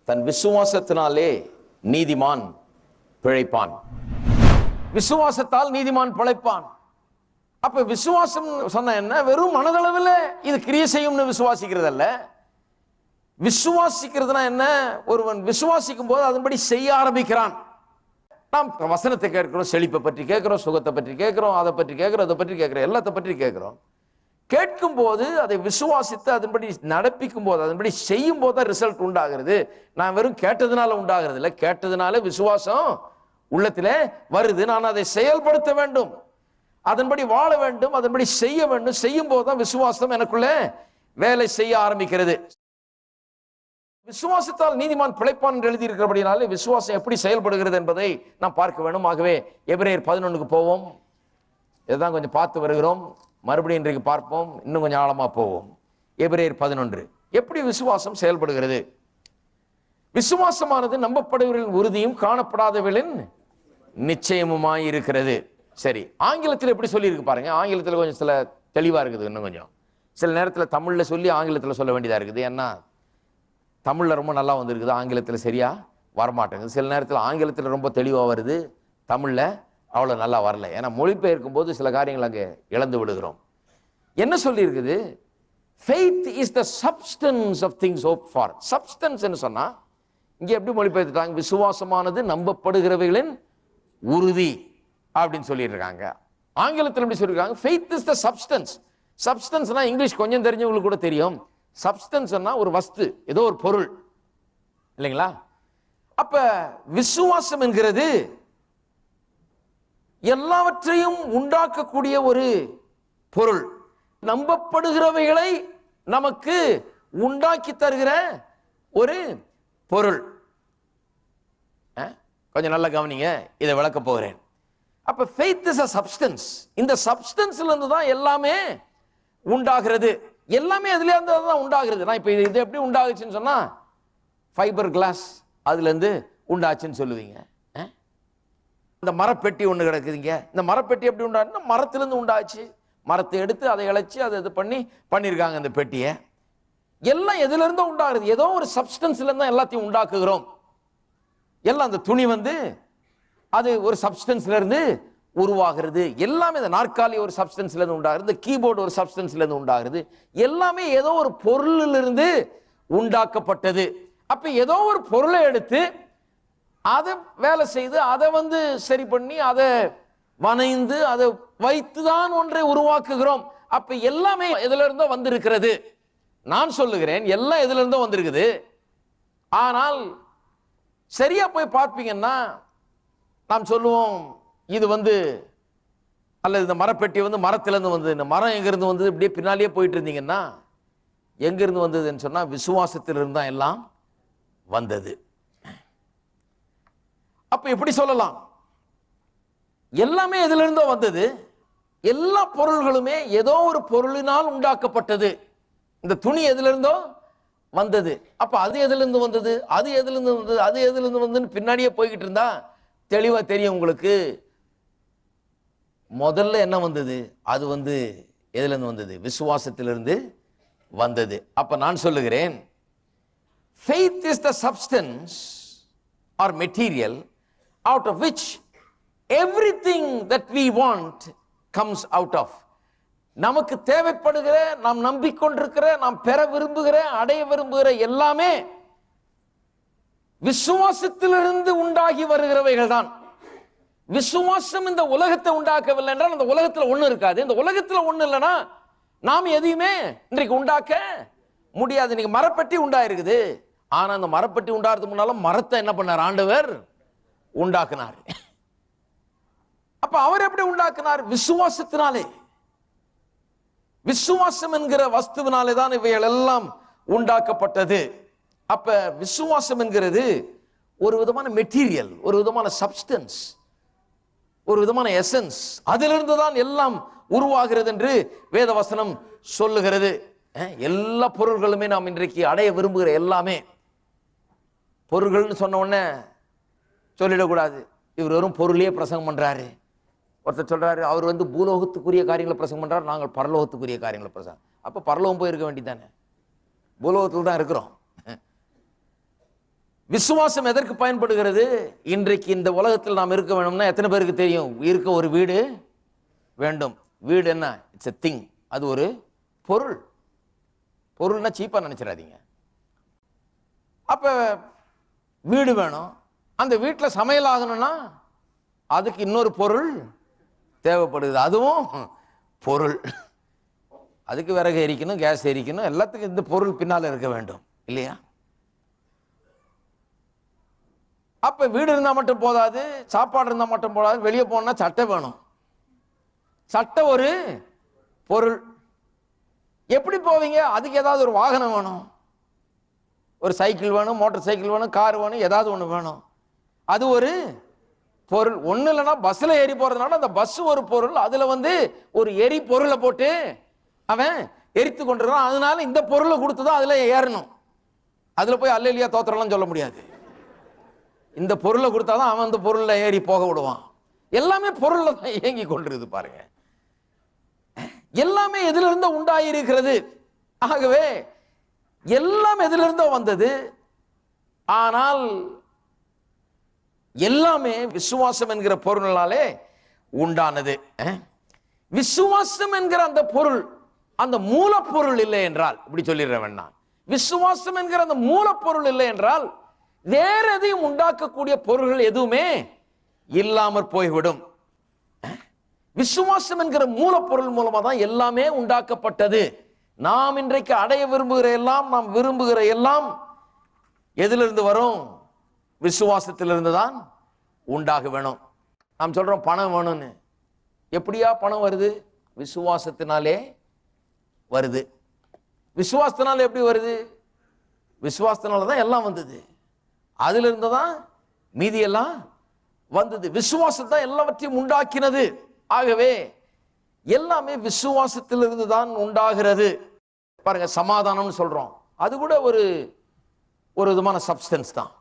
தன் விசுவாசத்தினாலே நீதிமான் பிழைப்பான். விசுவாசத்தால் நீதிமான் பிழைப்பான். அப்ப விசுவாசம் சொன்ன என்ன? வெறும் மனதளவில் இது கிரியை செய்யும்னு விசுவாசிக்கிறது அல்ல. விசுவாசிக்கிறதுனா என்ன? ஒருவன் விசுவாசிக்கும் போது அதன்படி செய்ய ஆரம்பிக்கிறான். நாம் வசனத்தை கேட்கிறோம், செழிப்பை பற்றி கேட்கிறோம், சுகத்தை பற்றி கேட்கிறோம், அதை பற்றி கேட்கிறோம், அதை பற்றி கேட்கிறோம், எல்லாத்தை பற்றி கேட்கிறோம். கேட்கும் போது அதை விசுவாசித்து அதன்படி நடப்பிக்கும் போது அதன்படி செய்யும் போது தான் ரிசல்ட் உண்டாகிறது. நான் வெறும் கேட்டதுனால உண்டாகிறது இல்லை, கேட்டதுனால விசுவாசம் உள்ளத்திலே வருது. நான் அதை செயல்படுத்த வேண்டும், அதன்படி வாழ வேண்டும், அதன்படி செய்ய வேண்டும். செய்யும் போது தான் விசுவாசம் எனக்குள்ளே வேலை செய்ய ஆரம்பிக்கிறது. விசுவாசத்தால் நீதிமான் பிழைப்பான் என்று எழுதியிருக்கிறபடினாலே விசுவாசம் எப்படி செயல்படுகிறது என்பதை நாம் பார்க்க வேண்டும். ஆகவே எபிரேயர் 11க்கு போவோம். இதுதான் கொஞ்சம் பார்த்து வருகிறோம். மறுபடியும் இன்றைக்கு பார்ப்போம், இன்னும் கொஞ்சம் ஆழமா போவோம். எபிரேயர் 11 எப்படி விசுவாசம் செயல்படுகிறது? விசுவாசமானது நம்பப்படுவர்களின் உறுதியும் காணப்படாதவர்களின் நிச்சயமுமாய் இருக்கிறது. சரி, ஆங்கிலத்தில் எப்படி சொல்லியிருக்கு பாருங்க. ஆங்கிலத்தில் கொஞ்சம் சில தெளிவா இருக்குது. இன்னும் கொஞ்சம் சில நேரத்தில் தமிழ்ல சொல்லி ஆங்கிலத்தில் சொல்ல வேண்டியதா இருக்குது. ஏன்னா தமிழ்ல ரொம்ப நல்லா வந்திருக்குது, ஆங்கிலத்தில் சரியா வரமாட்டேங்குது. சில நேரத்தில் ஆங்கிலத்தில் ரொம்ப தெளிவா வருது, தமிழ்ல அவ்வளவு நல்லா வரல. ஏன்னா மொழிபெயர்க்கும் போது சில காரியங்கள் அங்கே இழந்து விடுகிறோம். என்ன சொல்லி இருக்குது? faith is the substance of things hoped for. substance ன்னு சொன்னா இங்க எப்படி மொழிபெயர்த்துட்டாங்க? விசுவாசமானது நம்பப்படுகிறவைகளின் உறுதி அப்படின்னு சொல்லியிருக்காங்க. ஆங்கிலத்தில் எப்படி சொல்லியிருக்காங்க? faith is the substance. substanceனா இங்கிலீஷ் கொஞ்சம் தெரிஞ்சவங்களுக்கு கூட தெரியும். சப்ஸ்டன்ஸ்னா ஒரு வஸ்து, ஏதோ ஒரு பொருள் இல்லைங்களா? அப்ப விசுவாசம் என்கிறது எல்லாவற்றையும் உண்டாக்கக்கூடிய ஒரு பொருள். நம்பப்படுகிறவைகளை நமக்கு உண்டாக்கி தருகிற ஒரு பொருள். கொஞ்சம் நல்லா கவனிங்க, இதை விளக்க போகிறேன். அப்ப faith is a substance. இந்த சப்ஸ்டன்ஸ்ல இருந்து தான் எல்லாமே உண்டாகிறது. எல்லாமே அதுல இருந்து தான் உண்டாகிறது. நான் இப்ப இது எப்படி உண்டாகுச்சுன்னு சொன்னா ஃபைபர் கிளாஸ் அதுல இருந்து உண்டாச்சுன்னு சொல்லுவீங்க. இந்த மரப்பெட்டி ஒண்ணு கிடக்குதுங்க, இந்த மரப்பெட்டி எப்படி உண்டாச்சுன்னா மரத்திலிருந்து உண்டாச்சு. மரத்தை எடுத்து அதை இழைச்சி அதை இது பண்ணியிருக்காங்க இந்த பெட்டியை. எல்லாம் எதுல இருந்தோ உண்டாகிறது. ஏதோ ஒரு சப்ஸ்டன்ஸ்ல இருந்தா எல்லாத்தையும் உண்டாக்குகிறோம். எல்லாம் அந்த துணி அது ஒரு சப்ஸ்டன்ஸ்ல இருந்து உருவாகிறது. எல்லாமே இந்த நாற்காலி ஒரு சப்ஸ்டன்ஸ்ல இருந்து உண்டாகிறது, கீபோர்டு ஒரு சப்ஸ்டன்ஸ்ல இருந்து உண்டாகிறது. எல்லாமே ஏதோ ஒரு பொருளிலிருந்து உண்டாக்கப்பட்டது. அப்ப ஏதோ ஒரு பொருளை எடுத்து அதை வேலை செய்து அதை சரி பண்ணி அதை வனைந்து அதை வைத்துதான் ஒன்றை உருவாக்குகிறோம். அப்ப எல்லாமே எதுல இருந்தோ வந்திருக்கிறது. நான் சொல்லுகிறேன், எல்லாம் எதுல இருந்தோ வந்திருக்குது. ஆனால் சரியா போய் பார்ப்பீங்கன்னா நாம் சொல்லுவோம், இது அல்லது இந்த மரப்பெட்டி மரத்திலிருந்து வந்தது. இந்த மரம் எங்கிருந்து வந்தது? இப்படியே பின்னாலேயே போயிட்டு இருந்தீங்கன்னா எங்கிருந்து வந்ததுன்னு சொன்னா விசுவாசத்திலிருந்து தான் எல்லாம் வந்தது. அப்ப எப்படி சொல்லலாம்? எல்லாமே எதுல இருந்தோ வந்தது. எல்லா பொருள்களுமே ஏதோ ஒரு பொருளினால் உண்டாக்கப்பட்டது. இந்த துணி எதுல இருந்தோ வந்தது. அப்ப அது எதுல இருந்து வந்தது, அது எதுல இருந்து வந்தது, அது எதுல இருந்து வந்ததுன்னு பின்னாடியே போய்கிட்டு இருந்தா தெளிவா தெரியும் உங்களுக்கு. முதல்ல என்ன வந்தது? அது எதுல இருந்து வந்தது? விசுவாசத்திலிருந்து வந்தது. அப்ப நான் சொல்லுகிறேன், faith is the substance or material out of which everything that we want comes out of. நமக்கு தேவைப்படுகிற, நாம் நம்பிக்கொண்டிருக்கிற, நாம் பெற விரும்புகிற, அடைய விரும்புகிற எல்லாமே விசுவாசத்திலிருந்து உண்டாகி வருகிறவைகள் தான். விசுவாசம் இந்த உலகத்தை உண்டாக்கவில்லை என்றால் அந்த உலகத்தில் ஒண்ணு இருக்காது. இந்த உலகத்தில் ஒண்ணு இல்லைன்னா நாம் எதையுமே இன்றைக்கு உண்டாக்க முடியாது. இன்னைக்கு மரப்பெட்டி உண்டாயிருக்குது. ஆனா அந்த மரப்பெட்டி உண்டாகிறதுக்கு முன்னால மரத்தை என்ன பண்ணார்? ஆண்டவர் உண்டாக்குனார். அப்ப அவர் எப்படி உண்டாக்குனார்? விசுவாசத்தினாலே. விசுவாசம் என்கிற வஸ்துவினாலே தான் இவைகள் எல்லாம் உண்டாக்கப்பட்டது. அப்ப விசுவாசம் என்கிறது ஒரு விதமான மெட்டீரியல், ஒரு விதமான சப்ஸ்டன்ஸ், ஒரு விதமான எசன்ஸ். அதிலிருந்து தான் எல்லாம் உருவாகிறது என்று வேதவசனம் சொல்லுகிறது. எல்லா பொருள்களுமே நாம் இன்றைக்கு அடைய விரும்புகிற எல்லாமே பொருள்கள்னு சொன்ன உடனே சொல்லிடக்கூடாது, இவர் வெறும் பொருளையே பிரசங்கம் பண்றாரு. ஒருத்தர் சொல்றாரு, அவர் பூலோகத்துக்குரிய காரியங்களை பிரசங்கம் பண்றாரு, நாங்கள் பரலோகத்துக்குரிய காரியங்களை பிரசங்கம். அப்ப பரலோகம் போயிருக்க வேண்டியதானே? பூலோகத்தில் தான் இருக்கிறோம். விசுவாசம் எதற்கு பயன்படுகிறது? இன்றைக்கு இந்த உலகத்தில் நாம் இருக்க வேணும்னா எத்தனை பேருக்கு தெரியும்? இருக்க ஒரு வீடு வேண்டும். வீடு என்ன? It's a thing. அது ஒரு பொருள். பொருள்னா சீப்பா நினைச்சிடாதீங்க. அப்ப வீடு வேணும். அந்த வீட்டில் சமையல் ஆகணும்னா அதுக்கு இன்னொரு பொருள் தேவைப்படுது. அதுவும் பொருள். அதுக்கு விறகு எரிக்கணும், கேஸ் எரிக்கணும், எல்லாத்துக்கும் இந்த பொருள் பின்னால இருக்க வேண்டும் இல்லையா? அப்ப வீடு இருந்தா மட்டும் போதாது, சாப்பாடு இருந்தா மட்டும் போதாது, வெளியே போனா சட்டை வேணும். சட்டை ஒரு பொருள். எப்படி போவீங்க? அதுக்கு ஏதாவது ஒரு வாகனம் வேணும். ஒரு சைக்கிள் வேணும், மோட்டார் சைக்கிள் வேணும், கார் வேணும், ஏதாவது ஒன்று வேணும். அது ஒரு பொருள். ஒண்ணு இல்லைன்னா பஸ்ல ஏறி போறதுனால அந்த பஸ் ஒரு பொருள். அதுல ஒரு எரி பொருளை போட்டு அவன் எரித்து கொண்டிருக்கான். அதனால இந்த பொருளை கொடுத்துதான் அதுல ஏறணும். அதுல போய் அல்லேலூயா தோத்திரம்லாம் சொல்ல முடியாது. இந்த பொருளை கொடுத்தாதான் அவன் அந்த பொருள்ல ஏறி போக விடுவான். எல்லாமே பொருள்ல தான் இயங்கி கொண்டிருக்குது பாருங்க. எல்லாமே எதிலிருந்தோ உண்டாயிருக்கிறது. ஆகவே எல்லாம் எதிலிருந்தோ வந்தது. ஆனால் எல்லாமே விசுவாசம் என்கிற பொருளாலே உண்டானது. விசுவாசம் என்கிற அந்த பொருள், அந்த மூலப்பொருள் இல்லை என்றால், இப்படி சொல்லிடுறேன் வேணா, விசுவாசம் என்கிற அந்த மூலப்பொருள் இல்லை என்றால் வேற எதையும் உண்டாக்கக்கூடிய பொருள்கள் எதுவுமே இல்லாமற் போய்விடும். விசுவாசம் என்கிற மூலப்பொருள் மூலமா தான் எல்லாமே உண்டாக்கப்பட்டது. நாம் இன்றைக்கு அடைய விரும்புகிற எல்லாம், நாம் விரும்புகிற எல்லாம் எதிலிருந்து வரும்? விசுவாசத்திலிருந்து தான் உண்டாக வேணும். நாம் சொல்றோம் பணம் வேணும்னு. எப்படியா பணம் வருது? விசுவாசத்தினாலே வருது. விசுவாசத்தினால எப்படி வருது? விசுவாசத்தினால தான் எல்லாம் வந்தது. அதுல இருந்து தான் மீதி எல்லாம் வந்தது. விசுவாசம் தான் எல்லாவற்றையும் உண்டாக்கினது. ஆகவே எல்லாமே விசுவாசத்திலிருந்து தான் உண்டாகிறது. பாருங்க, சமாதானம்னு சொல்றோம். அது கூட ஒரு விதமான சப்ஸ்டன்ஸ் தான்.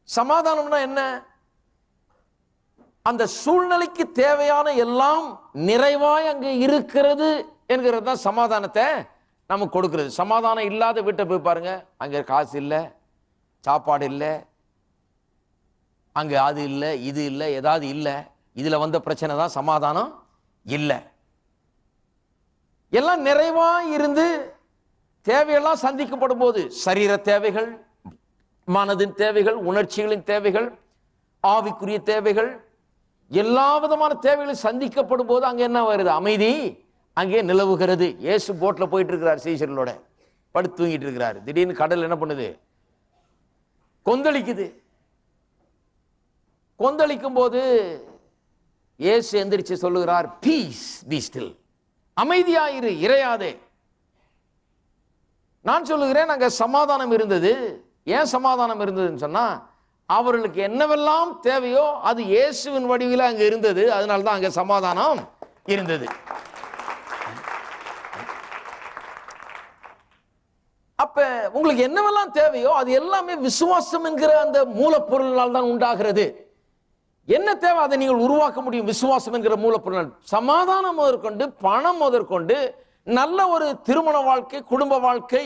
சமாதானம்னா என்ன? அந்த சூழ்நிலைக்கு தேவையான எல்லாம் நிறைவாய் அங்கே இருக்கிறது என்கிறது தான் சமாதானத்தை நமக்கு கொடுக்கிறது. சமாதானம் இல்லாத வீட்டை போய் பாருங்க, அங்க காசு இல்லை, சாப்பாடு இல்லை, அங்க அது இல்லை, இது இல்லை, ஏதாவது இல்லை. இதுல வந்த பிரச்சனை தான் சமாதானம் இல்லை. எல்லாம் நிறைவா இருந்து தேவையெல்லாம் சந்திக்கப்படும் போது, சரீர தேவைகள், மனதின் தேவைகள், உணர்ச்சிகளின் தேவைகள், ஆவிக்குரிய தேவைகள், எல்லா விதமான தேவைகளும் சந்திக்கப்படும் போது அங்க என்ன வருது? அமைதி அங்கே நிலவுகிறது. இயேசு போட்ல போயிட்டு இருக்கிறார், சீஷர்களோட படுத்து தூங்கிட்டு இருக்கிறாரு. திடீர்னு கடல் என்ன பண்ணுது? கொந்தளிக்குது. கொந்தளிக்கும் போது இயேசு எந்திரிச்சு சொல்லுகிறார், பீஸ் பீ ஸ்டில், அமைதியாயிரு, இறையாதே. நான் சொல்லுகிறேன், அங்க சமாதானம் இருந்தது. ஏன் சமாதானம் இருந்ததுன்னு சொன்னா, அவர்களுக்கு என்னவெல்லாம் தேவையோ அது இயேசுவின் வடிவில் அங்க இருந்தது. அதனால்தான் அங்க சமாதானம் இருந்தது. அப்ப உங்களுக்கு என்னவெல்லாம் தேவையோ அது எல்லாமே விசுவாசம் என்கிற அந்த மூலப்பொருளால் தான் உண்டாகிறது. என்ன தேவை அதை நீங்கள் உருவாக்க முடியும். விசுவாசம் என்கிற மூலப்பொருள். சமாதானம் முதற்கொண்டு, பணம் முதற்கொண்டு, நல்ல ஒரு திருமண வாழ்க்கை, குடும்ப வாழ்க்கை,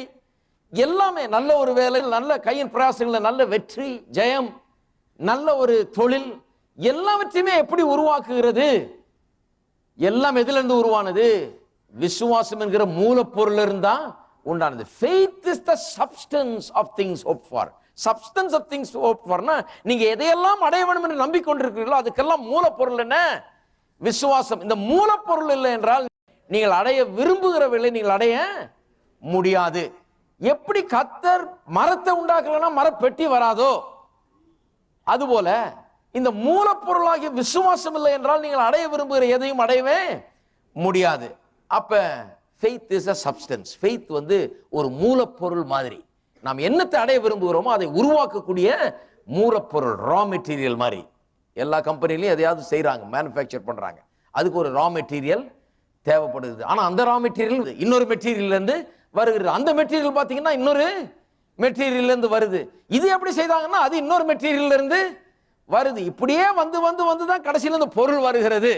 எல்லாமே, நல்ல ஒரு வேலை, நல்ல கையின் பிரயாசங்கள், நல்ல வெற்றி, ஜெயம், நல்ல ஒரு தொழில், எல்லாவற்றையுமே எப்படி உருவாக்குகிறது? எல்லாம் எதிலிருந்து உருவானது? விசுவாசம் என்கிற மூலப்பொருள் இருந்தா உண்டானது. Faith is the substance of things hoped for. Substance of things hoped for னா, நீங்க எதையெல்லாம் அடைய வேண்டும் என்று நம்பிக்கொண்டிருக்கிறீர்களோ அதுக்கெல்லாம் மூலப்பொருள் என்ன? விசுவாசம். இந்த மூலப்பொருள் இல்லை என்றால் நீங்கள் அடைய விரும்புகிறவர்களை நீங்கள் அடைய முடியாது. எப்படி கர்த்தர் மரத்தை உண்டாக்கலன்னா மரப்பெட்டி வராதோ, அதுபோல இந்த மூலப்பொருளாகிய விசுவாசம் இல்லை என்றால் நீங்கள் அடைய விரும்புகிற எதையும் அடையவே முடியாது. அப்ப faith is a substance. faith ஒரு மூலப்பொருள் மாதிரி. நாம் என்னத்தை அடைய விரும்புகிறோமோ அதை உருவாக்கக்கூடிய மூலப்பொருள், ரா மெட்டீரியல் மாதிரி. எல்லா கம்பெனிலையும் எதையாவது செய்யறாங்க, மேனுஃபேக்சர் பண்றாங்க, அதுக்கு ஒரு ரா மெட்டீரியல் தேவைப்படுது. ஆனா அந்த ரா மெட்டீரியல் இன்னொரு மெட்டீரியல் இருந்து வருகிறது. அந்த மெட்டீரியல் பாத்தீங்கன்னா இன்னொரு மெட்டீரியல் இருந்து வருது. இது எப்படி செய்தாங்கன்னா அது இன்னொரு மெட்டீரியல் இருந்து வருது. இப்படியே வந்து தான் கடைசியில் இந்த பொருள் வருகிறது.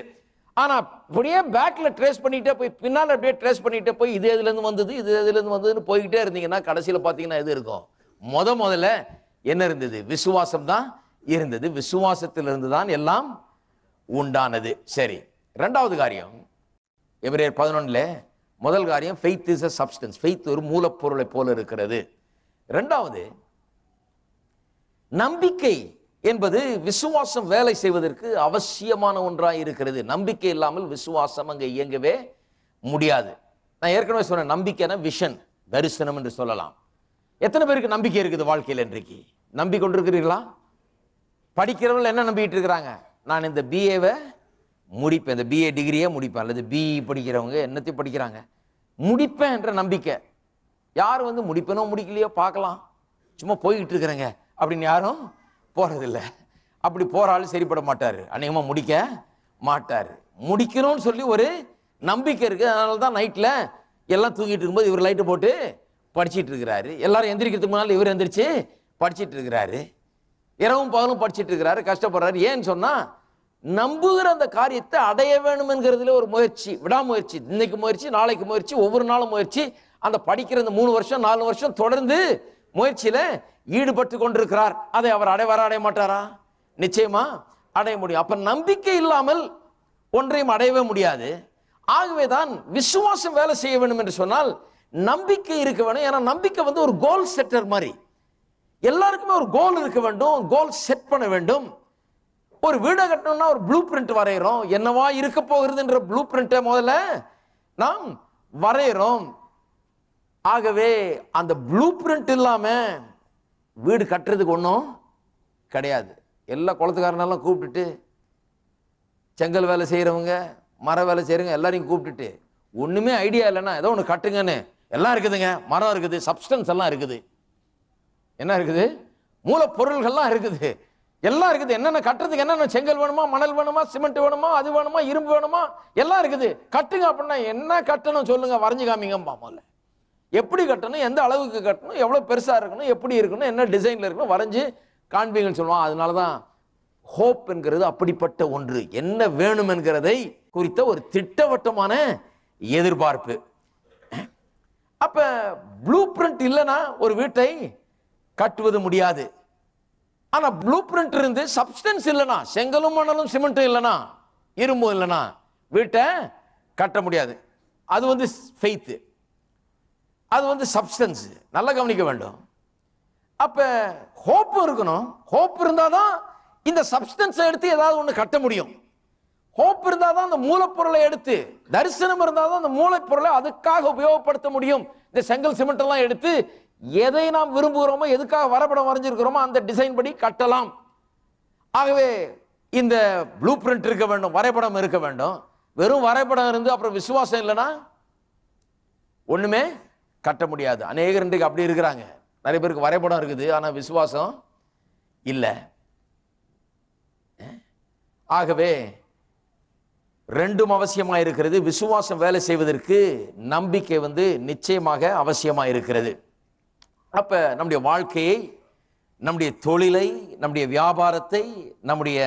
ஆனா இப்படியே பேக்ல ட்ரேஸ் பண்ணிட்டே போய், பின்னால அப்படியே ட்ரேஸ் பண்ணிட்டே போய், இது எதுல இருந்து வந்தது, இது எதுல இருந்து வந்ததுன்னு போய்கிட்டே இருந்தீங்கன்னா கடைசியில பாத்தீங்கன்னா எது இருக்கும்? முதல்ல என்ன இருந்தது? விசுவாசம் தான் இருந்தது. விசுவாசத்திலிருந்து தான் எல்லாம் உண்டானது. சரி, இரண்டாவது காரியம் எபிரேயர் 11 முதல் காரியம் faith is a substance. faith ஒரு மூலப்பொருளை போல இருக்கிறது. இரண்டாவது, நம்பிக்கை என்பது விசுவாசம் வேலை செய்வதற்கு அவசியமான ஒன்றாக இருக்கிறது. நம்பிக்கை இல்லாமல் விசுவாசம் அங்கே இயங்கவே முடியாது. நான் ஏற்கனவே சொன்னேன், நம்பிக்கைனா விஷன், தரிசனம் என்று சொல்லலாம். எத்தனை பேருக்கு நம்பிக்கை இருக்குது வாழ்க்கையில்? இன்றைக்கு நம்பிக்கொண்டிருக்கிறீர்களா? படிக்கிறவர்கள் என்ன நம்பிக்கிட்டு இருக்கிறாங்க? நான் இந்த பிஏவை முடிப்பேன், இந்த பிஏ டிகிரியே முடிப்பேன். அல்லது பிஇ படிக்கிறவங்க என்னத்தையும் படிக்கிறாங்க, முடிப்பேன் என்ற நம்பிக்கை. யார் முடிப்பேனோ முடிக்கலையோ பார்க்கலாம், சும்மா போய்கிட்டு இருக்கிறேங்க அப்படின்னு யாரும் போறதில்லை. அப்படி போறாலும் சரிப்பட மாட்டாரு, அநேகமாக முடிக்க மாட்டாரு. முடிக்கணும்னு சொல்லி ஒரு நம்பிக்கை இருக்கு. அதனால தான் நைட்ல எல்லாம் தூங்கிட்டு இருக்கும்போது இவர் லைட்டு போட்டு படிச்சிட்டு இருக்கிறாரு. எல்லாரும் எந்திரிக்கிறதுக்கு முன்னால் இவர் எந்திரிச்சு படிச்சிட்டு இருக்கிறாரு. இரவும் பகலும் படிச்சிட்டு இருக்கிறாரு, கஷ்டப்படுறாரு. ஏன்னு சொன்னா நம்புகிற அந்த காரியத்தை அடைய வேணும் என்கிறதுல ஒரு முயற்சி, விடாமுயற்சி. இன்னைக்கு முயற்சி, நாளைக்கு முயற்சி, ஒவ்வொரு நாளும் முயற்சி. அந்த படிக்கிற இந்த 3 வருஷம் 4 வருஷம் தொடர்ந்து முயற்சியில ஈடுபட்டு கொண்டிருக்கிறார். அதை அவர் அடைய மாட்டாரா? நிச்சயமா அடைய முடியும். அப்ப நம்பிக்கை இல்லாமல் ஒன்றையும் அடையவே முடியாது. ஆகவேதான் விசுவாசம் வேலை செய்ய வேண்டும் என்று சொன்னால் நம்பிக்கை இருக்க வேண்டும். ஏன்னா நம்பிக்கை ஒரு கோல் செட்டர் மாதிரி. எல்லாருக்குமே ஒரு கோல் இருக்க வேண்டும், கோல் செட் பண்ண வேண்டும். ஒரு வீடை கட்டணும்னா ஒரு ப்ளூ பிரிண்ட் வரைகிறோம், என்னவா இருக்க போகிறது என்ற ப்ளூ பிரிண்டை முதல்ல நாம் வரைகிறோம். ஆகவே அந்த ப்ளூ பிரிண்ட் இல்லாம வீடு கட்டுறதுக்கு ஒன்றும் கிடையாது. எல்லா குளத்துக்காரனெல்லாம் கூப்பிட்டுட்டு, செங்கல் வேலை செய்யறவங்க, மர வேலை செய்யறவங்க எல்லாரையும் கூப்பிட்டுட்டு, ஒண்ணுமே ஐடியா இல்லைன்னா ஏதோ ஒன்று கட்டுங்கன்னு, எல்லாம் இருக்குதுங்க, மரம் இருக்குது, சப்ஸ்டன்ஸ் எல்லாம் இருக்குது, என்ன இருக்குது, மூலப்பொருள்கள்லாம் இருக்குது, எல்லாம் இருக்குது. என்னென்ன கட்டுறதுக்கு என்னென்ன செங்கல் வேணுமா, மணல் வேணுமா, சிமெண்ட் வேணுமா, அது வேணுமா, இரும்பு வேணுமா, எல்லாம் இருக்குது, கட்டுங்க. அப்படின்னா என்ன கட்டணும் சொல்லுங்க, வரைஞ்சு காமிங்கம்பா. முதல்ல எப்படி கட்டணும், எந்த அளவுக்கு கட்டணும், எவ்வளவு பெருசா இருக்கணும், எப்படி இருக்கணும், என்ன டிசைன்ல இருக்கணும், வரைஞ்சு காண்பீங்கன்னு சொல்லுவான். அதனாலதான் ஹோப் என்கிறது அப்படிப்பட்ட ஒன்று. என்ன வேணும் என்கிறதை குறித்த ஒரு திட்டவட்டமான எதிர்பார்ப்பு. அப்ப ப்ளூ பிரிண்ட் இல்லைன்னா ஒரு வீட்டை கட்டுவது முடியாது. ஆனா ப்ளூ பிரிண்ட் இருந்து சப்ஸ்டன்ஸ் இல்லைன்னா, செங்கலும் மணலும் சிமெண்ட்டும் இல்லைன்னா, இரும்பும் இல்லைன்னா வீட்டை கட்ட முடியாது. அது ஃபெய்த், அது சப்ஸ்டன்ஸ். நல்லா கவனிக்க வேண்டும். அப்ப ஹோப் இருக்கணும். ஹோப் இருந்தாதான் இந்த சப்ஸ்டன்ஸை எடுத்து ஏதாவது ஒன்று கட்ட முடியும். ஹோப் இருந்தாதான் அந்த மூலப்பொருளை எடுத்து, தரிசனம் இருந்தாதான் அந்த மூலப்பொருளை அதுக்காக உபயோகப்படுத்த முடியும். இந்த செங்கல் சிமெண்ட் எல்லாம் எடுத்து எதை நாம் விரும்புகிறோமோ, எதுக்காக வரைபடம் வரைஞ்சிருக்கிறோமோ அந்த டிசைன் படி கட்டலாம். ஆகவே இந்த ப்ளூ பிரிண்ட் இருக்க வேண்டும், வரைபடம் இருக்க வேண்டும். வெறும் வரைபடம் இருந்து அப்புறம் விசுவாசம் இல்லைன்னா ஒண்ணுமே கட்ட முடியாது. அநேகர் இன்றைக்கு அப்படி இருக்கிறாங்க. நிறைய பேருக்கு வரைபடம் இருக்குது, ஆனா விசுவாசம் இல்லை. ஆகவே ரெண்டும் அவசியமா இருக்கிறது. விசுவாசம் வேலை செய்வதற்கு நம்பிக்கை நிச்சயமாக அவசியமா இருக்கிறது. அப்ப நம்முடைய வாழ்க்கையை, நம்முடைய தொழிலை, நம்முடைய வியாபாரத்தை, நம்முடைய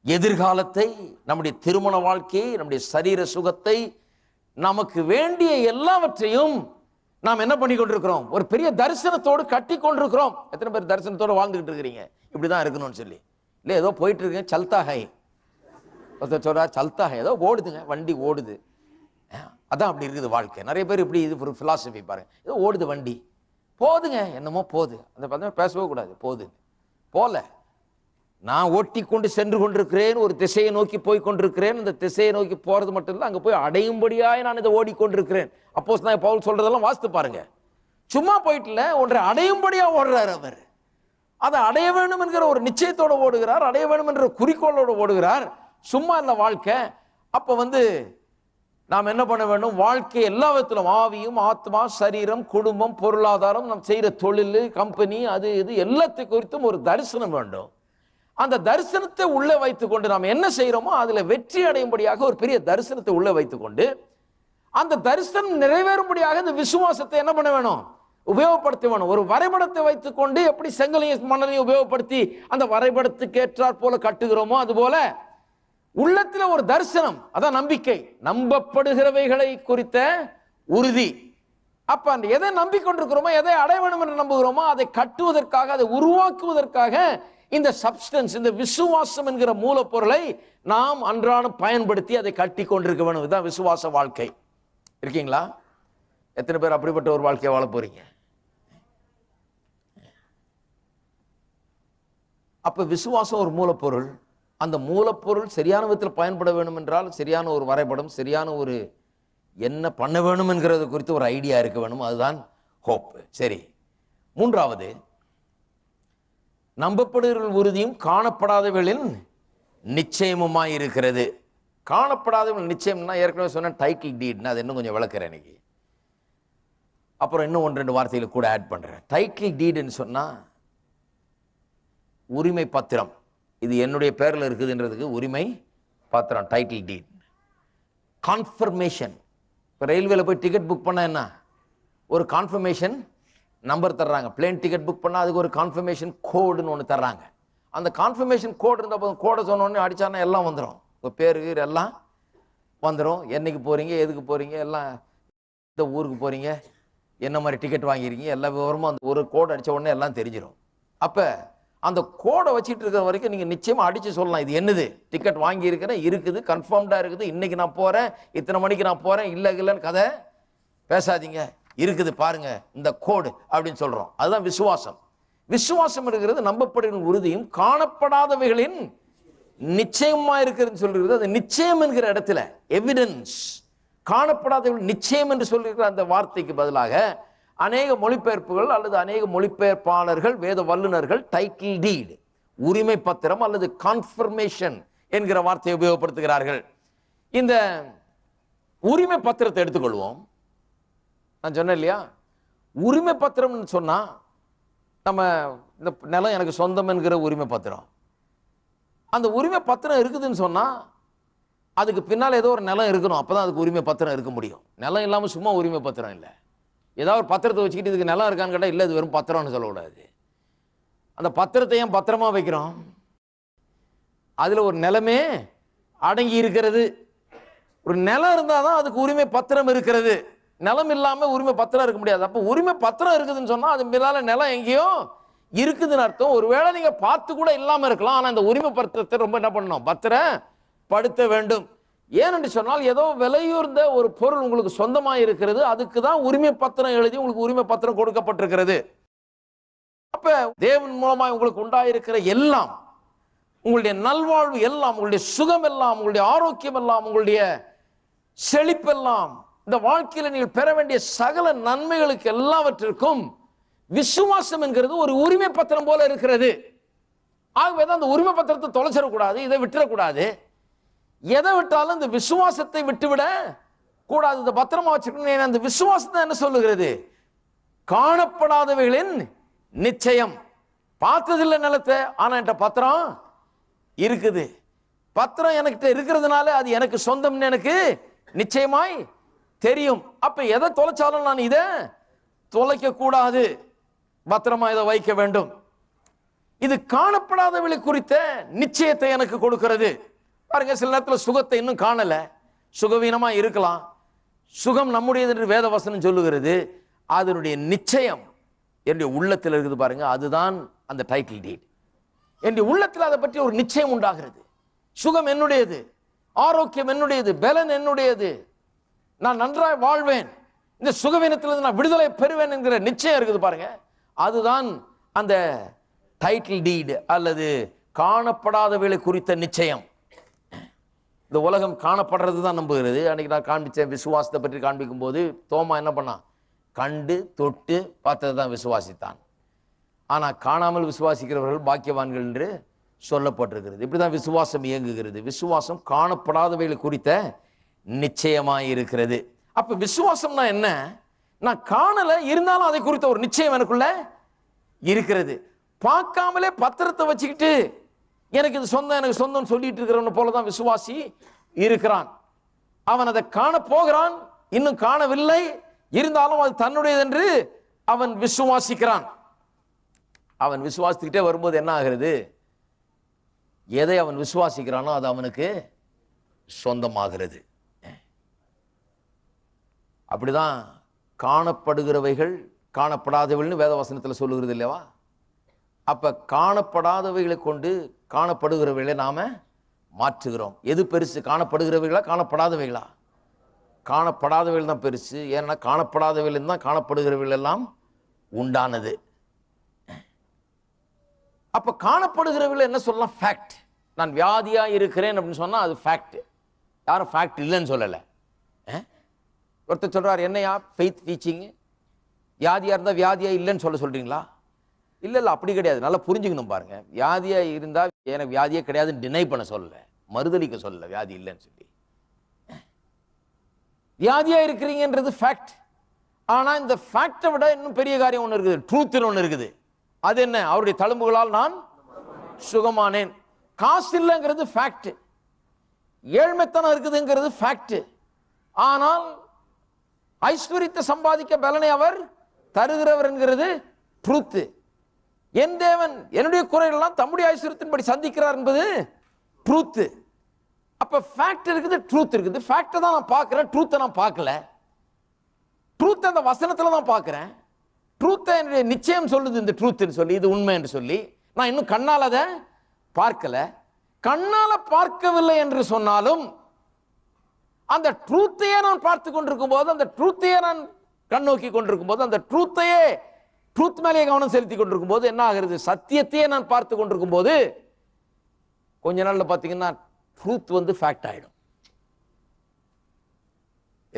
எதிர்காலத்தை, நம்முடைய திருமண வாழ்க்கையை, நம்முடைய சரீர சுகத்தை, நமக்கு வேண்டிய எல்லாவற்றையும் நாம் என்ன பண்ணி கொண்டிருக்கிறோம்? ஒரு பெரிய தரிசனத்தோடு கட்டி கொண்டிருக்கிறோம். எத்தனை பேர் தரிசனத்தோடு வாழ்ந்துகிட்டு இருக்கிறீங்க? இப்படிதான் இருக்கணும்னு சொல்லி. இல்லை ஏதோ போயிட்டு இருக்கேன், சல்தா ஹை, ஒருத்தர் சொல்றா சல்தா ஹை, ஏதோ ஓடுதுங்க, வண்டி ஓடுது, அதான் அப்படி இருக்குது வாழ்க்கை. நிறைய பேர் இப்படி, இது ஒரு பிலாசபி பாருங்க, ஏதோ ஓடுது வண்டி, போதுங்க, என்னமோ போகுது, அந்த பார்த்தா பேசவே கூடாது, போகுது போல. நான் ஓட்டி கொண்டு சென்று கொண்டிருக்கிறேன், ஒரு திசையை நோக்கி போய் கொண்டிருக்கிறேன். அந்த திசையை நோக்கி போறது மட்டும் இல்லை, அங்கே போய் அடையும்படியாய் நான் இதை ஓடிக்கொண்டிருக்கிறேன். அப்போஸ்தலனாகிய பவுல் சொல்றதெல்லாம் வாசித்து பாருங்க. சும்மா போயிட்டு இல்லை, ஒன்றை அடையும்படியா ஓடுறார் அவர். அதை அடைய வேண்டும் என்கிற ஒரு நிச்சயத்தோடு ஓடுகிறார், அடைய வேண்டும் என்ற குறிக்கோளோடு ஓடுகிறார். சும்மா இல்லை வாழ்க்கை. அப்ப நாம் என்ன பண்ண வேண்டும்? வாழ்க்கை எல்லா விதத்திலும், ஆவியும் ஆத்மா, சரீரம், குடும்பம், பொருளாதாரம், நாம் செய்யற தொழில், கம்பெனி, அது இது எல்லாத்தை குறித்தும் ஒரு தரிசனம் வேண்டும். அந்த தரிசனத்தை உள்ளே வைத்துக் கொண்டு நாம் என்ன செய்யறோமோ அதுல வெற்றி அடையும்படியாக ஒரு பெரிய தரிசனத்தை உள்ளே வைத்துக் கொண்டு, அந்த தரிசனம் நிறைவேறும்படியாக இந்த விசுவாசத்தை என்ன பண்ண வேணும்? உபயோகப்படுத்த வேணும். ஒரு வரைபடத்தை வைத்துக் கொண்டு எப்படி செங்கலையும் மணலையும் உபயோகப்படுத்தி அந்த வரைபடத்துக்கு ஏற்றாற் போல கட்டுகிறோமோ, அது போல உள்ளத்துல ஒரு தரிசனம், அதான் நம்பிக்கை. நம்பப்படுகிறவைகளை குறித்த உறுதி. அப்ப அந்த எதை நம்பிக்கொண்டிருக்கிறோமோ, எதை அடைய வேண்டும் என்று நம்புகிறோமோ, அதை கட்டுவதற்காக, அதை உருவாக்குவதற்காக இந்த சப்ஸ்டன்ஸ், இந்த விசுவாசம் என்கிற மூலப்பொருளை நாம் அன்றாடம் பயன்படுத்தி அதை கட்டி கொண்டிருக்க வேண்டும். இதுதான் விசுவாச வாழ்க்கை. இருக்கீங்களா? எத்தனை பேர் அப்படிப்பட்ட ஒரு வாழ்க்கையை வாழ போறீங்க? அப்ப விசுவாசம் ஒரு மூலப்பொருள். அந்த மூலப்பொருள் சரியான விதத்தில் பயன்பட வேண்டும் என்றால் சரியான ஒரு வரைபடம், சரியான ஒரு என்ன பண்ண வேணும் என்கிறது குறித்து ஒரு ஐடியா இருக்க வேணும். அதுதான் ஹோப். சரி, மூன்றாவது, நம்பப்படுகிற உறுதியும் காணப்படாதவர்களின் நிச்சயமுமாய் இருக்கிறது. காணப்படாதவர்கள் நிச்சயம்னா ஏற்கனவே சொன்ன டைட்டில் டீட்னா அது இன்னும் கொஞ்சம் விளக்குறேன் இன்னைக்கு. அப்புறம் இன்னும் 1-2 வார்த்தைகளை கூட ஆட் பண்றேன். டைட்டில் டீடுன்னு சொன்னா உரிமை பத்திரம். இது என்னுடைய பேரில் இருக்குதுன்றதுக்கு உரிமை பத்திரம், டைட்டில் டீட். கான்ஃபர்மேஷன். இப்போ ரயில்வேல போய் டிக்கெட் புக் பண்ண என்ன ஒரு கான்ஃபர்மேஷன் நம்பர் தர்றாங்க. பிளேன் டிக்கெட் புக் பண்ணால் அதுக்கு ஒரு கான்ஃபர்மேஷன் கோடுன்னு ஒன்று தர்றாங்க. அந்த கான்ஃபர்மேஷன் கோடு இருந்த போதும் கோடை சொன்னோடனே அடித்தானா எல்லாம் வந்துடும். இப்போ பேரு எல்லாம் வந்துடும். என்னைக்கு போகிறீங்க, எதுக்கு போகிறீங்க, எல்லாம் இந்த ஊருக்கு போகிறீங்க, என்ன மாதிரி டிக்கெட் வாங்கியிருக்கீங்க, எல்லா விவரமும் அந்த ஒரு கோடு அடித்த உடனே எல்லாம் தெரிஞ்சிடும். அப்போ அந்த கோடை வச்சுட்டு இருக்கிற வரைக்கும் நீங்கள் நிச்சயமாக அடித்து சொல்லலாம், இது என்னது, டிக்கெட் வாங்கியிருக்கிறேன், இருக்குது, கன்ஃபார்ம்டாக இருக்குது, இன்னைக்கு நான் போகிறேன், இத்தனை மணிக்கு நான் போகிறேன், இல்லைன்னு கதை பேசாதீங்க, இருக்குது பாருங்க இந்த கோடு அப்படின்னு சொல்கிறோம். அதுதான் விசுவாசம். விசுவாசம் இருக்கிறது நம்பப்படுகிற உறுதியும் காணப்படாதவைகளின் நிச்சயமா இருக்கிறது சொல்லுகிறது. அது நிச்சயம் என்கிற இடத்துல எவிடன்ஸ், காணப்படாதவர்கள் நிச்சயம் என்று சொல்லியிருக்கிற அந்த வார்த்தைக்கு பதிலாக அநேக மொழிபெயர்ப்புகள் அல்லது அநேக மொழிபெயர்ப்பாளர்கள், வேத வல்லுநர்கள் டைட்டில் டீட், உரிமை பத்திரம் அல்லது கான்ஃபர்மேஷன் என்கிற வார்த்தையை உபயோகப்படுத்துகிறார்கள். இந்த உரிமை பத்திரத்தை எடுத்துக்கொள்வோம். நான் சொன்னேன் இல்லையா, உரிமை பத்திரம்னு சொன்னா நம்ம இந்த நிலம் எனக்கு சொந்தம் என்கிற உரிமை பத்திரம். அந்த உரிமை பத்திரம் இருக்குதுன்னு சொன்னா அதுக்கு பின்னால் ஏதோ ஒரு நிலம் இருக்கணும், அப்பதான் அதுக்கு உரிமை பத்திரம் இருக்க முடியும். நிலம் இல்லாமல் சும்மா உரிமை பத்திரம் இல்லை. ஏதாவது ஒரு பத்திரத்தை வச்சுக்கிட்டு இதுக்கு நிலம் இருக்கான்னு கேட்டால் இல்லை, இது வெறும் பத்திரம்னு சொல்லக்கூடாது. அந்த பத்திரத்தை ஏன் பத்திரமா வைக்கிறோம்? அதுல ஒரு நிலமே அடங்கி இருக்கிறது. ஒரு நிலம் இருந்தால் தான் அதுக்கு உரிமை பத்திரம் இருக்கிறது. நிலம் இல்லாம உரிமை பத்திரம் இருக்க முடியாது. அப்ப உரிமை பத்திரம் இருக்குதுன்னு சொன்னா அது மேலால நிலம் எங்கேயோ இருக்குதுன்னு அர்த்தம். ஒருவேளை நீங்க பார்த்து கூட இல்லாம இருக்கலாம், ஆனா இந்த உரிமை பத்திரத்தை ரொம்ப என்ன பண்ணணும், பத்திரப்படுத்த வேண்டும். ஏனென்று சொன்னால் ஏதோ விலையுர்ந்த ஒரு பொருள் உங்களுக்கு சொந்தமா இருக்கிறது, அதுக்கு தான் உரிமை பத்திரம் எழுதி உங்களுக்கு உரிமை பத்திரம் கொடுக்கப்பட்டிருக்கிறது. அப்ப தேவன் மூலமா உங்களுக்கு உண்டாயிருக்கிற எல்லாம், உங்களுடைய நல்வாழ்வு எல்லாம், உங்களுடைய சுகம் எல்லாம், உங்களுடைய ஆரோக்கியம் எல்லாம், உங்களுடைய செழிப்பெல்லாம், இந்த வாழ்க்கையில நீங்கள் பெற வேண்டிய சகல நன்மைகளுக்கு எல்லாவற்றிற்கும் விசுவாசம் என்கிறது ஒரு உரிமை பத்திரம் போல இருக்கிறது. ஆகவேதான் அந்த உரிமை பத்திரத்தை தொலைச்சிடக்கூடாது, இதை விட்டுறக்கூடாது. எதை விட்டாலும் இந்த விசுவாசத்தை விட்டுவிட கூடாது. இந்த பத்திரமா வச்சிருக்கணும். அந்த விசுவாசத்தை என்ன சொல்லுகிறது? காணப்படாதவைகளின் நிச்சயம். பார்த்ததில்லை நிலத்தை, ஆனா என்கிட்ட பத்திரம் இருக்குது. பத்திரம் எனக்கிட்ட இருக்கிறதுனால அது எனக்கு சொந்தம்னு எனக்கு நிச்சயமாய் தெரியும். அப்ப எதை தொலைச்சாலும் நான் இதை தொலைக்க கூடாது, பத்திரமா இதை வைக்க வேண்டும். இது காணப்படாதவளை குறித்த நிச்சயத்தை எனக்கு கொடுக்கிறது. பாருங்க, சில நேரத்தில் சுகத்தை இன்னும் காணல, சுகவீனமா இருக்கலாம். சுகம் நம்முடையது என்று வேத வசனம் சொல்லுகிறது. அதனுடைய நிச்சயம் என்னுடைய உள்ளத்தில் இருக்குது. பாருங்க, அதுதான் அந்த டைட்டில் டீட். என்னுடைய உள்ளத்தில் அதை பற்றி ஒரு நிச்சயம் உண்டாகிறது. சுகம் என்னுடையது, ஆரோக்கியம் என்னுடையது, பலன் என்னுடையது, நான் நன்றாய் வாழ்வேன், இந்த சுகவீனத்திலிருந்து நான் விடுதலை பெறுவேன் என்கிற நிச்சயம் இருக்குது. பாருங்க, அதுதான் அந்த டைட்டில் டீட் அல்லது காணப்படாதவைகளை குறித்த நிச்சயம். இந்த உலகம் காணப்படுறது தான் நம்புகிறது. அன்னைக்கு நான் காண்பிச்சேன், விசுவாசத்தை பற்றி காண்பிக்கும் போது தோமா என்ன பண்ணான்? கண்டு தொட்டு பார்த்தது தான் விசுவாசித்தான். ஆனா காணாமல் விசுவாசிக்கிறவர்கள் பாக்கியவான்கள் என்று சொல்லப்பட்டிருக்கிறது. இப்படிதான் விசுவாசம் இயங்குகிறது. விசுவாசம் காணப்படாதவைகளை குறித்த நிச்சயமாயிருக்கிறது. அப்ப விசுவாசம்னா என்ன? நான் காணல, இருந்தாலும் அதை குறித்த ஒரு நிச்சயம் எனக்குள்ள இருக்கிறது. பார்க்காமலே பத்திரத்தை வச்சுக்கிட்டு எனக்கு இது சொந்தம், எனக்கு சொந்தம் சொல்லிட்டு இருக்கிறவன போலதான் விசுவாசி இருக்கிறான். அவன் அதை காண போகிறான், இன்னும் காணவில்லை, இருந்தாலும் அது தன்னுடையது என்று அவன் விசுவாசிக்கிறான். அவன் விசுவாசிக்கிட்டே வரும்போது என்ன ஆகிறது? எதை அவன் விசுவாசிக்கிறானோ அது அவனுக்கு சொந்தமாகிறது. அப்படிதான் காணப்படுகிறவைகள் காணப்படாதவைகள்னு வேதவசனத்தில் சொல்லுகிறது இல்லையா? அப்ப காணப்படாதவைகளை கொண்டு காணப்படுகிறவைகளை நாம மாற்றுகிறோம். எது பெருசு, காணப்படுகிறவைகளா காணப்படாதவைகளா? காணப்படாதவைகள் தான் பெருசு. ஏன்னா காணப்படாதவைகள் தான் காணப்படுகிறவைகள் எல்லாம் உண்டானது. அப்ப காணப்படுகிறவைகள் என்ன சொல்லலாம்? ஃபேக்ட். நான் வியாதியா இருக்கிறேன் அப்படின்னு சொன்னா அது ஃபேக்ட். யாரும் ஃபேக்ட் இல்லைன்னு சொல்லலை. ஒருத்தர் சொல்றாரு, என்னையா ஃபெய்த் டீச்சிங், வியாதியா இருந்தா வியாதியா இல்லைன்னு சொல்றீங்களா? இல்லை இல்லை, அப்படி கிடையாது. நல்லா புரிஞ்சுக்கணும் பாருங்க. வியாதியா இருந்தா எனக்கு வியாதியே கிடையாதுன்னு டினை பண்ண சொல்லல, மறுதலிக்க சொல்லல வியாதி இல்லைன்னு சொல்லி. வியாதியா இருக்கிறீங்கன்றது ஃபேக்ட். ஆனா இந்த ஃபேக்டை விட இன்னும் பெரிய காரியம் ஒன்று இருக்குது, ட்ரூத்னு ஒன்று இருக்குது. அது என்ன? அவருடைய தழும்புகளால் நான் சுகமானேன். காசு இல்லைங்கிறது ஃபேக்ட், ஏழ்மைத்தனம் இருக்குதுங்கிறது ஃபேக்ட். ஆனால் ஐஸ்வர்யத்தை சம்பாதிக்க பலனை அவர் தருகிறவர் என்கிறது ட்ரூத். என் தேவன் என்னுடைய குறைகளெல்லாம் தம்முடைய ஐஸ்வர்யத்தின்படி சந்திக்கிறார் என்பது ட்ரூத். அப்ப ஃபேக்ட் இருக்குது, ட்ரூத் இருக்குது. ஃபேக்டை தான் நான் பார்க்கிறேன், ட்ரூத்தை நான் பார்க்கல. ட்ரூத் அந்த வசனத்துல தான் பார்க்கிறேன். ட்ரூத்தை என்னுடைய நிச்சயம் சொல்லுது, இந்த ட்ரூத்னு சொல்லி, இது உண்மை என்று சொல்லி. நான் இன்னும் கண்ணால் அதை பார்க்கல. கண்ணால பார்க்கவில்லை என்று சொன்னாலும் அந்த ட்ரூத்தையே நான் பார்த்து கொண்டிருக்கும் போது, அந்த ட்ரூத்தையே நான் கண்ணோக்கி கொண்டிருக்கும் போது, அந்த ட்ரூத் மேலே கவனம் செலுத்தி கொண்டிருக்கும் போது என்ன ஆகிறது? சத்தியத்தையே நான் பார்த்து கொண்டிருக்கும் போது கொஞ்ச நாள்ல பாத்தீங்கன்னா ட்ரூத் வந்து ஃபேக்ட் ஆயிடும்.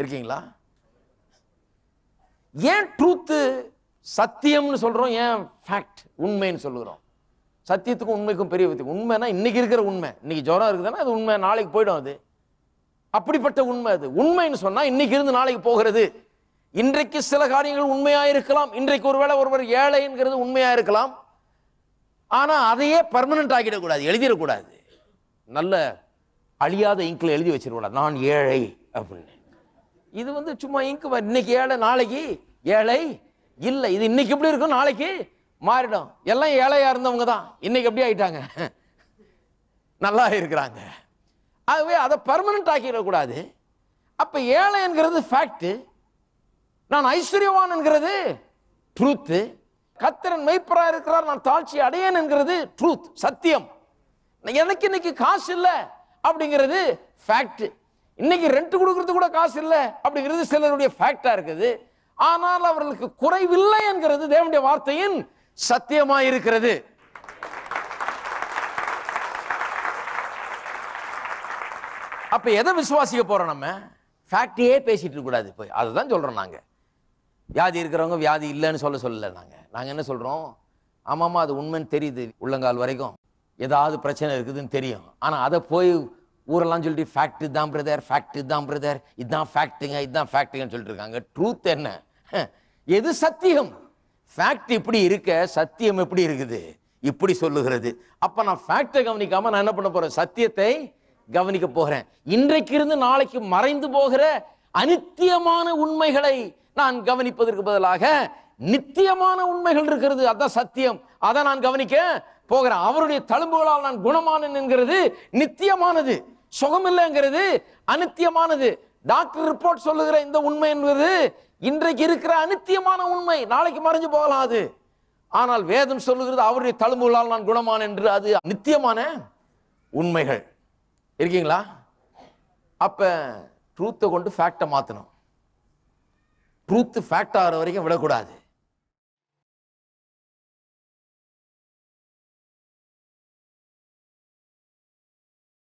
இருக்கீங்களா? ஏன் ட்ரூத் சத்தியம்னு சொல்றோம், ஏன் ஃபேக்ட் உண்மைன்னு சொல்லுகிறோம்? சத்தியத்துக்கும் உண்மைக்கும் பெரிய வித்தியாசம். உண்மைனா இன்னைக்கு இருக்கிற உண்மை, இன்னைக்கு ஜுரம் இருக்குதுன்னா அது உண்மை, நாளைக்கு போயிடும். அது அப்படிப்பட்ட உண்மை. அது உண்மைன்னு சொன்னா இன்னைக்கு இருந்து நாளைக்கு போகிறது. இன்றைக்கு சில காரியங்கள் உண்மையா இருக்கலாம். இன்றைக்கு ஒருவேளை ஒருவர் ஏழை என்கிறது உண்மையா இருக்கலாம். ஆனா அதையே பர்மனன்ட் ஆக்கிடக்கூடாது, எழுதிடக்கூடாது. நல்ல அழியாத இங்க்ல எழுதி வச்சிடக்கூடாது, நான் ஏழை அப்படின்னு. இது வந்து சும்மா இங்கு, இன்னைக்கு ஏழை நாளைக்கு ஏழை இல்லை. இது இன்னைக்கு எப்படி இருக்கும், நாளைக்கு மாறிடும். எல்லாம் ஏழையா இருந்தவங்க தான் இன்னைக்கு எப்படி ஆயிட்டாங்க, நல்லா இருக்கிறாங்க. ஆகவே அதை பர்மனன்ட் ஆக்கிடக்கூடாது. அப்ப ஏழை என்கிறது ஃபேக்ட், நான் ஐஸ்வர்யவான் என்கிறது ட்ரூத். கர்த்தர் மெய்ப்பரா இருக்கிறார், நான் தாழ்ச்சி அடையேன் என்கிறது ட்ரூத், சத்தியம். எனக்கு இன்னைக்கு காசு இல்லை அப்படிங்கிறது ஃபேக்ட். இன்னைக்கு ரெண்ட் கொடுக்கறது கூட காசு இல்லை அப்படிங்கிறது சிலருடைய ஃபேக்டா இருக்குது. ஆனால் அவர்களுக்கு குறைவில்லை என்கிறது தேவனுடைய வார்த்தையின் சத்தியமாய் இருக்கிறது. அப்ப எதை விசுவாசிக்க போறோம்? நம்ம ஃபேக்டையே பேசிட்டு இருக்க கூடாது. போய் அதுதான் சொல்றோம். நாங்க வியாதி இருக்கிறவங்க வியாதி இல்லைன்னு சொல்லல. நாங்க என்ன சொல்றோம்? ஆமாமா அது உண்மைன்னு தெரியுது, உள்ளங்கால் வரைக்கும் ஏதாவது பிரச்சனை இருக்குதுன்னு தெரியும். ஆனா அதை போய் ஊரெல்லாம் சொல்லிட்டு ஃபேக்ட் தான் பிரதர், ஃபேக்ட் தான் பிரதர், இதுதான் ஃபேக்ட்டுங்க, இதுதான் ஃபேக்ட்டுங்கன்னு சொல்லிட்டு இருக்காங்க. ட்ரூத் என்ன? எது சத்தியம்? ஃபேக்ட் இப்படி இருக்க, சத்தியம் எப்படி இருக்குது? இப்படி சொல்லுகிறது. அப்ப நான் ஃபேக்டை கவனிக்காம நான் என்ன பண்ண போறேன்? சத்தியத்தை கவனிக்க போகிறேன். இன்றைக்கு இருந்து நாளைக்கு மறைந்து போகிற அநித்தியமான உண்மைகளை நான் கவனிப்பதற்கு பதிலாக நித்தியமான உண்மைகள் இருக்கிறது, அதான் சத்தியம். அதை நான் கவனிக்க போகிறேன். அவருடைய தழும்புகளால் நான் குணமானேன் என்கிறது நித்தியமானது, சுகமில்லைங்கிறது அநித்தியமானது. டாக்டர் ரிப்போர்ட் சொல்லுகிற இந்த உண்மை என்பது இன்றைக்கு இருக்கிற அநித்தியமான உண்மை, நாளைக்கு மறைஞ்சு போகலாம் அது. ஆனால் வேதம் சொல்லுகிறது அவருடைய தழும்புகளால் நான் குணமானேன் என்று, அது நித்தியமான உண்மைகள். இருக்கீங்களா? அப்ப ட்ரூத்தை கொண்டு ஃபேக்டை மாத்தணும். ட்ரூத் ஃபேக்ட் ஆகிற வரைக்கும் விடக்கூடாது.